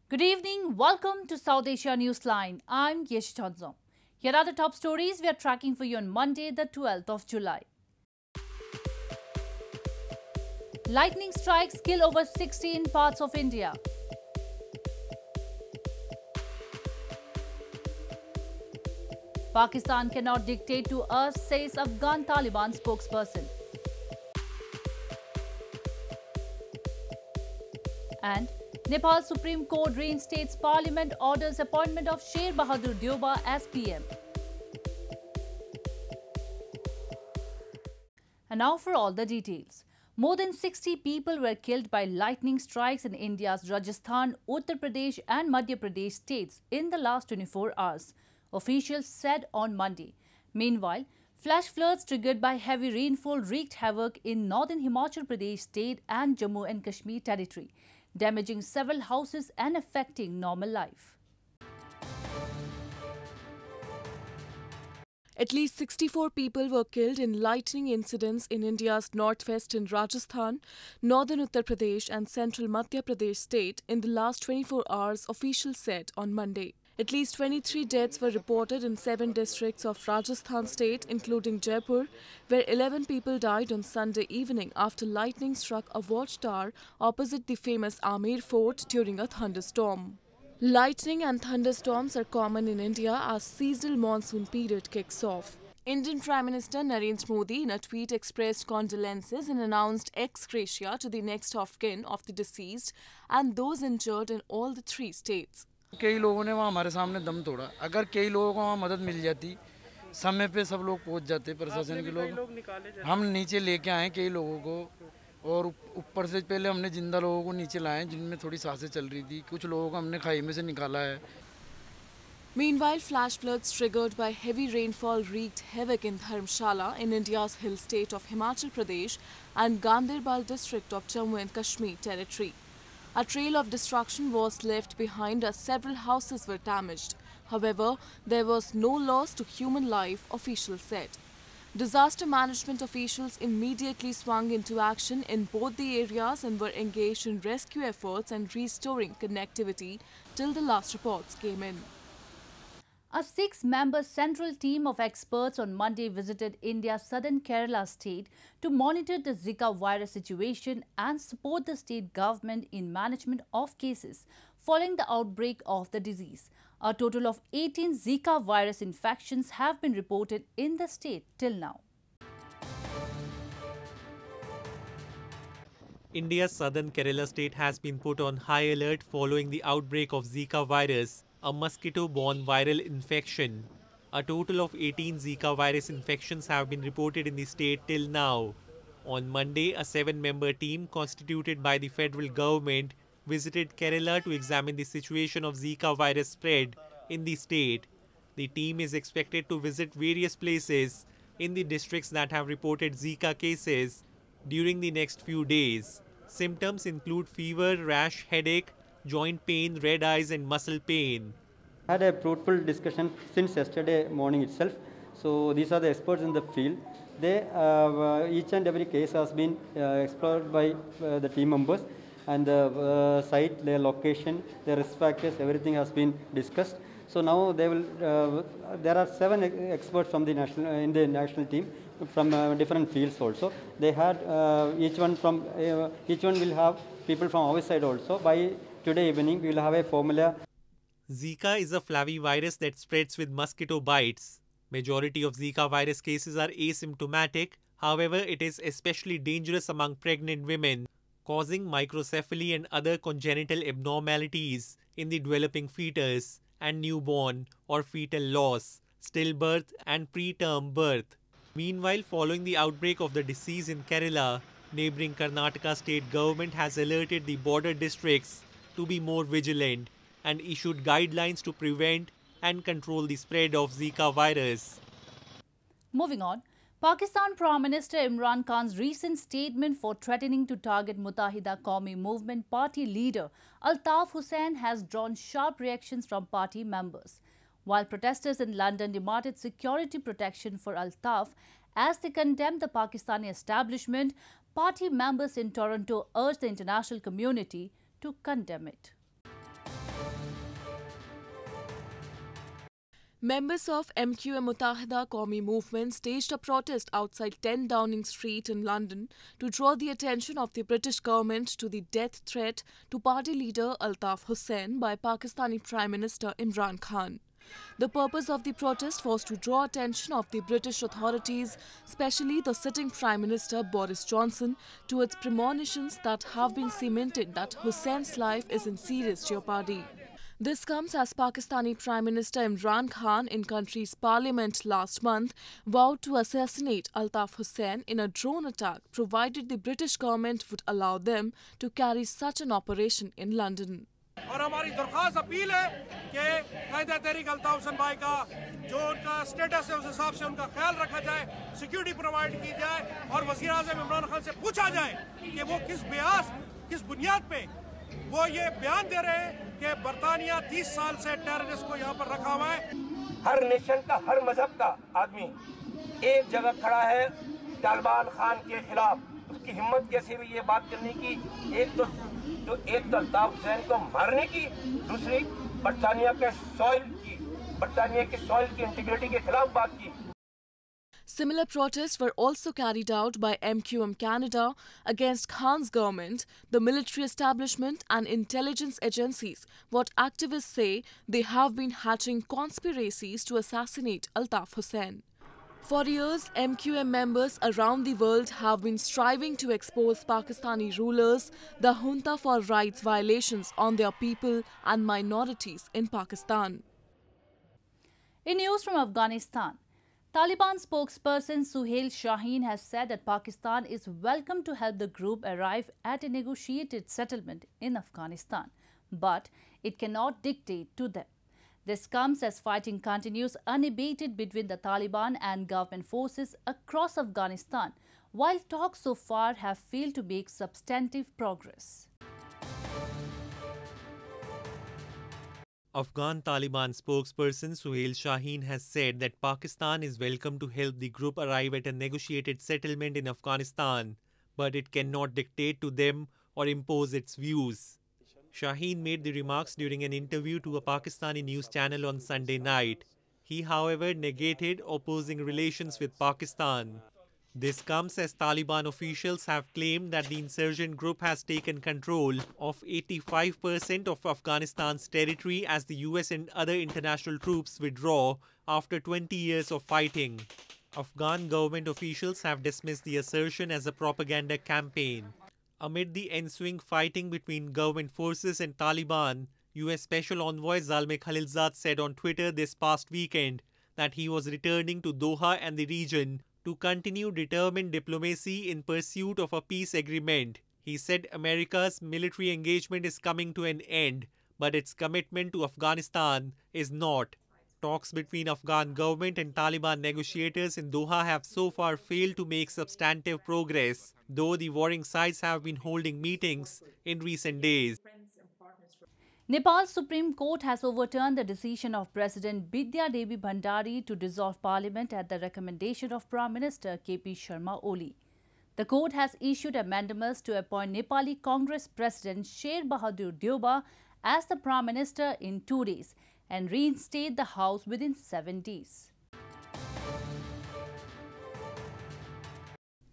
Good evening. Welcome to South Asia Newsline. I'm Yeshi Chonzom. Here are the top stories we are tracking for you on Monday, the 12th of July. Lightning strikes kill over 60 in parts of India. Pakistan cannot dictate to us, says Afghan Taliban spokesperson. And Nepal Supreme Court reinstates Parliament orders appointment of Sher Bahadur Deuba as PM. And now for all the details. More than 60 people were killed by lightning strikes in India's Rajasthan, Uttar Pradesh and Madhya Pradesh states in the last 24 hours, officials said on Monday. Meanwhile, flash floods triggered by heavy rainfall wreaked havoc in northern Himachal Pradesh state and Jammu and Kashmir territory, damaging several houses and affecting normal life. At least 64 people were killed in lightning incidents in India's northwest in Rajasthan, northern Uttar Pradesh and central Madhya Pradesh state in the last 24 hours, officials said on Monday. At least 23 deaths were reported in 7 districts of Rajasthan state, including Jaipur, where 11 people died on Sunday evening after lightning struck a watchtower opposite the famous Amer Fort during a thunderstorm. Lightning and thunderstorms are common in India as seasonal monsoon period kicks off. Indian Prime Minister Narendra Modi in a tweet expressed condolences and announced ex gratia to the next of kin of the deceased and those injured in all the 3 states. कई लोगों ने वहाँ हमारे सामने दम तोड़ा। अगर कई लोगों को वहाँ मदद मिल जाती, समय पे सब लोग पहुँच जाते, प्रशासन के लोग। हम नीचे लेके आए कई लोगों को और ऊपर से पहले हमने जिंदा लोगों को नीचे लाए जिनमें थोड़ी सांसें चल रही थी, कुछ लोगों को हमने खाई में से निकाला है। Meanwhile, flash floods triggered by heavy rainfall wreaked havoc in Dharamshala in India's hill state of Himachal Pradesh and Ganderbal district of Jammu and Kashmir territory. A trail of destruction was left behind as several houses were damaged. However, there was no loss to human life, officials said. Disaster management officials immediately swung into action in both the areas and were engaged in rescue efforts and restoring connectivity till the last reports came in. A 6-member central team of experts on Monday visited India's southern Kerala state to monitor the Zika virus situation and support the state government in management of cases following the outbreak of the disease. A total of 18 Zika virus infections have been reported in the state till now. India's southern Kerala state has been put on high alert following the outbreak of Zika virus, a mosquito-borne viral infection. A total of 18 Zika virus infections have been reported in the state till now. On Monday, a 7-member team constituted by the federal government visited Kerala to examine the situation of Zika virus spread in the state. The team is expected to visit various places in the districts that have reported Zika cases during the next few days. Symptoms include fever, rash, headache, joint pain, red eyes and muscle pain. I had a fruitful discussion since yesterday morning itself. So these are the experts in the field. They each and every case has been explored by the team members, and the site, their location, their risk factors, everything has been discussed. So now they will. There are 7 experts from the national team from different fields also. They had each one will have people from our side also. By today evening, we will have a formula. Zika is a flavivirus that spreads with mosquito bites. Majority of Zika virus cases are asymptomatic. However, it is especially dangerous among pregnant women, causing microcephaly and other congenital abnormalities in the developing fetus and newborn or fetal loss, stillbirth and preterm birth. Meanwhile, following the outbreak of the disease in Kerala, neighboring Karnataka state government has alerted the border districts to be more vigilant and issued guidelines to prevent and control the spread of Zika virus. Moving on, Pakistan Prime Minister Imran Khan's recent statement for threatening to target Muttahida Qawmi Movement party leader Altaf Hussain has drawn sharp reactions from party members. While protesters in London demanded security protection for Altaf as they condemned the Pakistani establishment, party members in Toronto urged the international community to condemn it. Members of MQM Mutahida Qawmi movement staged a protest outside 10 Downing Street in London to draw the attention of the British government to the death threat to party leader Altaf Hussain by Pakistani Prime Minister Imran Khan. The purpose of the protest was to draw attention of the British authorities, especially the sitting Prime Minister Boris Johnson, towards premonitions that have been cemented that Hussein's life is in serious jeopardy. This comes as Pakistani Prime Minister Imran Khan in country's parliament last month vowed to assassinate Altaf Hussain in a drone attack provided the British government would allow them to carry such an operation in London. और हमारी दरख्वास्त appeal है कि कायदा तहरीक अल्ताफ हुसैन भाई का जो उनका स्टेटस है उस हिसाब से उनका ख्याल रखा जाए, सिक्योरिटी प्रोवाइड की जाए और वज़ीर आज़म इमरान खान से पूछा जाए कि वो किस बुनियाद पे वो ये बयान दे रहे हैं कि बरतानिया 30 साल से टेररिस्ट को यहाँ पर रखा हुआ है। हर नेशन का, हर मजहब का आदमी एक जगह खड़ा है तालिबान खान के खिलाफ। उसकी हिम्मत कैसे हुई ये बात करने की? एक तो अल्ताफ हुसैन को मारने की, दूसरी बरतानिया के सॉइल की इंटीग्रिटी के खिलाफ बात की। Similar protests were also carried out by MQM Canada against Khan's government, the military establishment and intelligence agencies. What activists say, they have been hatching conspiracies to assassinate Altaf Hussain. For years, MQM members around the world have been striving to expose Pakistani rulers, the junta for rights violations on their people and minorities in Pakistan. In news from Afghanistan, Taliban spokesperson Suhail Shaheen has said that Pakistan is welcome to help the group arrive at a negotiated settlement in Afghanistan, but it cannot dictate to them. This comes as fighting continues unabated between the Taliban and government forces across Afghanistan, while talks so far have failed to make substantive progress. Afghan Taliban spokesperson Suhail Shaheen has said that Pakistan is welcome to help the group arrive at a negotiated settlement in Afghanistan, but it cannot dictate to them or impose its views. Shaheen made the remarks during an interview to a Pakistani news channel on Sunday night. He, however, negated opposing relations with Pakistan. This comes as Taliban officials have claimed that the insurgent group has taken control of 85% of Afghanistan's territory as the US and other international troops withdraw after 20 years of fighting. Afghan government officials have dismissed the assertion as a propaganda campaign. Amid the ensuing fighting between government forces and Taliban, US Special Envoy Zalmay Khalilzad said on Twitter this past weekend that he was returning to Doha and the region to continue determined diplomacy in pursuit of a peace agreement. He said America's military engagement is coming to an end, but its commitment to Afghanistan is not. Talks between Afghan government and Taliban negotiators in Doha have so far failed to make substantive progress, though the warring sides have been holding meetings in recent days. Nepal's Supreme Court has overturned the decision of President Bidya Devi Bhandari to dissolve parliament at the recommendation of Prime Minister KP Sharma Oli. The court has issued a mandamus to appoint Nepali Congress President Sher Bahadur Deuba as the Prime Minister in 2 days and reinstate the House within 7 days.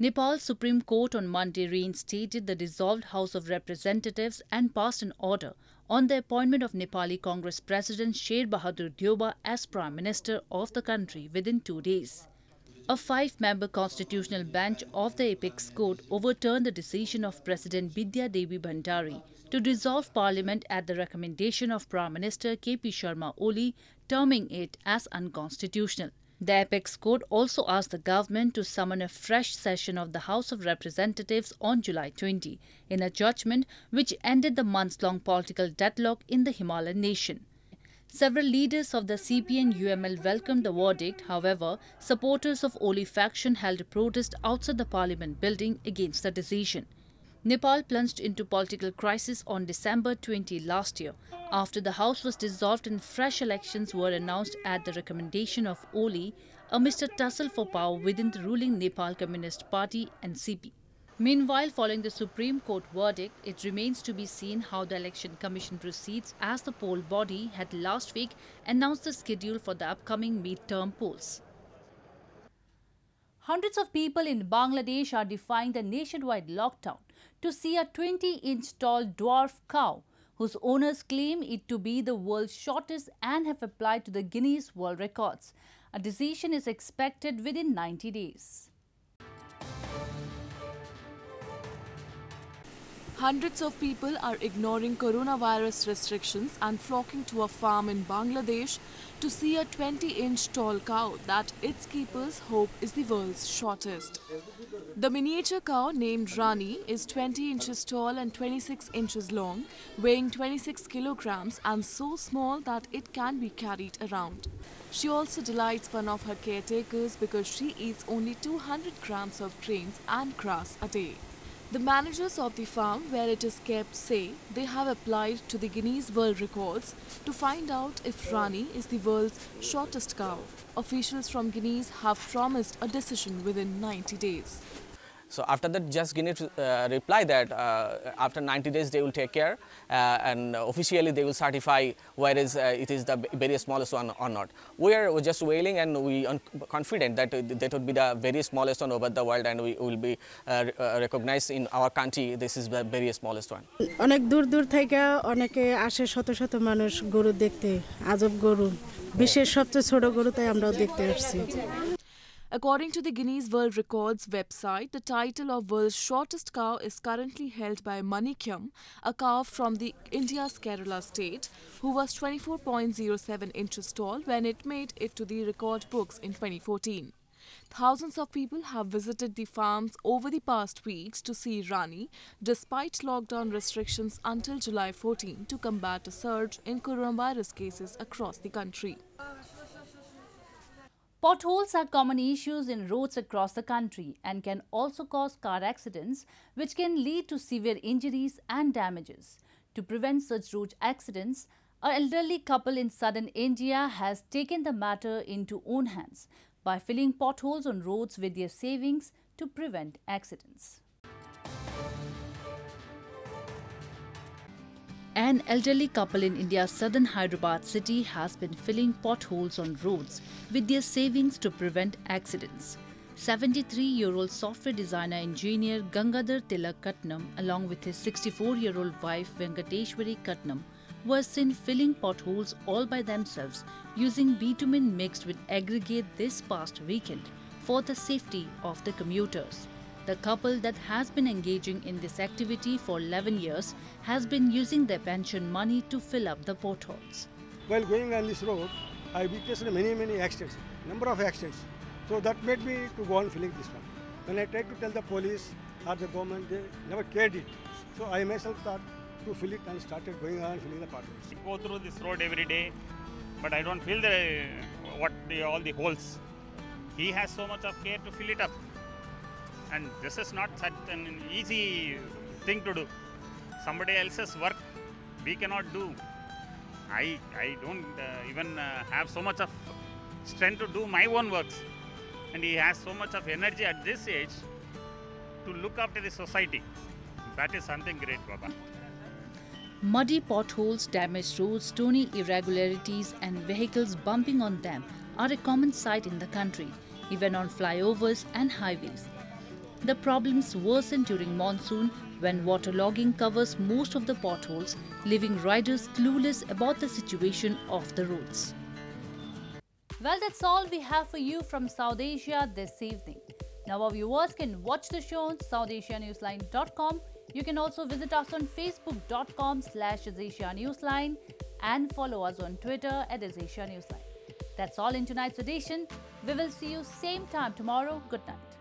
Nepal's Supreme Court on Monday reinstated the dissolved House of Representatives and passed an order on the appointment of Nepali Congress President Sher Bahadur Deuba as Prime Minister of the country within 2 days. A 5-member constitutional bench of the Apex Court overturned the decision of President Bidya Devi Bhandari to dissolve Parliament at the recommendation of Prime Minister KP Sharma Oli, terming it as unconstitutional. The Apex Court also asked the government to summon a fresh session of the House of Representatives on July 20 in a judgment which ended the months-long political deadlock in the Himalayan nation. Several leaders of the CPN-UML welcomed the verdict. However, supporters of Oli faction held a protest outside the parliament building against the decision. Nepal plunged into political crisis on December 20 last year after the House was dissolved and fresh elections were announced at the recommendation of Oli amidst a tussle for power within the ruling Nepal Communist Party NCP. Meanwhile, following the Supreme Court verdict, it remains to be seen how the Election Commission proceeds, as the poll body had last week announced the schedule for the upcoming mid-term polls. Hundreds of people in Bangladesh are defying the nationwide lockdown to see a 20-inch tall dwarf cow, whose owners claim it to be the world's shortest and have applied to the Guinness World Records. A decision is expected within 90 days. Hundreds of people are ignoring coronavirus restrictions and flocking to a farm in Bangladesh to see a 20-inch tall cow that its keepers hope is the world's shortest. The miniature cow, named Rani, is 20 inches tall and 26 inches long, weighing 26 kilograms and so small that it can be carried around. She also delights one of her caretakers because she eats only 200 grams of grains and grass a day. The managers of the farm where it is kept say they have applied to the Guinness World Records to find out if Rani is the world's shortest cow. Officials from Guinness have promised a decision within 90 days. So after that, just Guinness replied that after 90 days they will take care and officially they will certify whether it is the very smallest one or not. We are just wailing and we are confident that that would be the very smallest one over the world and we will be recognized in our country. This is the very smallest one. অনেক দূর দূর থেকে অনেকে আসে শত শত মানুষ গরু দেখতে আজব গরু বিশ্বের সবচেয়ে ছোট গরু তাই আমরাও দেখতে আসছি According to the Guinness World Records website, the title of world's shortest cow is currently held by Manikyam, a cow from the India's Kerala state, who was 24.07 inches tall when it made it to the record books in 2014. Thousands of people have visited the farms over the past weeks to see Rani, despite lockdown restrictions until July 14 to combat a surge in coronavirus cases across the country. Potholes are common issues in roads across the country and can also cause car accidents, which can lead to severe injuries and damages. To prevent such road accidents, an elderly couple in southern India has taken the matter into own hands by filling potholes on roads with their savings to prevent accidents. An elderly couple in India's southern Hyderabad city has been filling potholes on roads with their savings to prevent accidents. 73-year-old software designer engineer Gangadhar Tilak Katnam, along with his 64-year-old wife Venkateshwari Katnam, were seen filling potholes all by themselves using bitumen mixed with aggregate this past weekend for the safety of the commuters. The couple that has been engaging in this activity for 11 years has been using their pension money to fill up the potholes. While going on this road, I witnessed many accidents, number of accidents. So that made me to go on filling this one. When I tried to tell the police or the government, they never cared it. So I myself thought to fill it and started going on filling the potholes. I go through this road every day, but I don't feel all the holes. He has so much of care to fill it up. And this is not such an easy thing to do. Somebody else's work we cannot do. I don't even have so much of strength to do my own works. And he has so much of energy at this age to look after the society. That is something great, Baba. Muddy potholes, damaged roads, stony irregularities and vehicles bumping on them are a common sight in the country, even on flyovers and highways. The problems worsen during monsoon when waterlogging covers most of the potholes, leaving riders clueless about the situation of the roads. Well, that's all we have for you from South Asia this evening. Now our viewers can watch the show on SouthAsiaNewsline.com. You can also visit us on Facebook.com/AsAsiaNewsline and follow us on Twitter @AsAsiaNewsline. That's all in tonight's edition. We will see you same time tomorrow. Good night.